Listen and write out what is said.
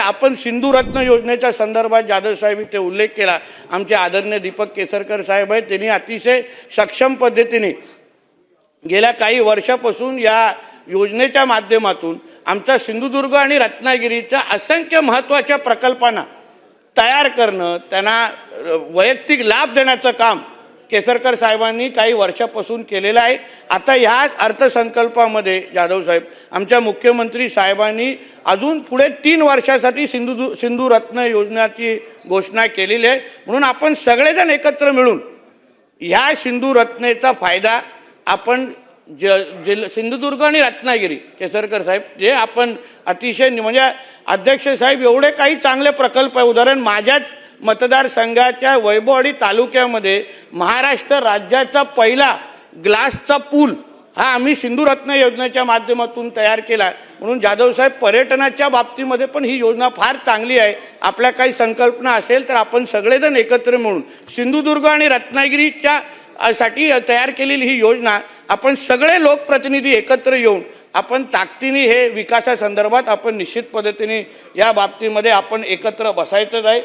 आपण सिंधुरत्न योजनेच्या संदर्भात जाधव साहेब इथे उल्लेख केला। आमचे आदरणीय दीपक केसरकर साहेब आहेत, त्यांनी अतिशय सक्षम पद्धतीने गेल्या काही वर्षापासून या योजनेच्या माध्यमातून आमचा सिंधुदुर्ग आणि रत्नागिरीच्या असंख्य महत्त्वाच्या प्रकल्पांना तयार करणं, त्यांना वैयक्तिक लाभ देण्याचं काम केसरकर साहेबांनी काही वर्षापासून केलेलं आहे। आता ह्या अर्थसंकल्पामध्ये जाधव साहेब आमच्या मुख्यमंत्री साहेबांनी अजून पुढे 3 वर्षासाठी सिंधुरत्न योजनेची घोषणा केलेली आहे। म्हणून आपण सगळेजण एकत्र मिळून ह्या सिंधुरत्नेचा फायदा आपण सिंधुदुर्ग आणि रत्नागिरी केसरकर साहेब जे आपण अतिशय म्हणजे अध्यक्ष साहेब एवढे काही चांगले प्रकल्प आहे। उदाहरण माझ्याच मतदारसंघाच्या वैभववाडी तालुक्यामध्ये महाराष्ट्र राज्याचा पहिला ग्लासचा पूल हा आम्ही सिंधुरत्न योजनेच्या माध्यमातून तयार केला। म्हणून जाधव साहेब पर्यटनाच्या बाबतीमध्ये पण ही योजना फार चांगली आहे। आपल्या काही संकल्पना असेल तर आपण सगळेजण एकत्र मिळून सिंधुदुर्ग आणि रत्नागिरीच्या साठी तयार केलेली ही योजना आपण सगळे लोकप्रतिनिधी एकत्र येऊन आपण ताकदीने हे विकासासंदर्भात आपण निश्चित पद्धतीने या बाबतीमध्ये आपण एकत्र बसायचं आहे।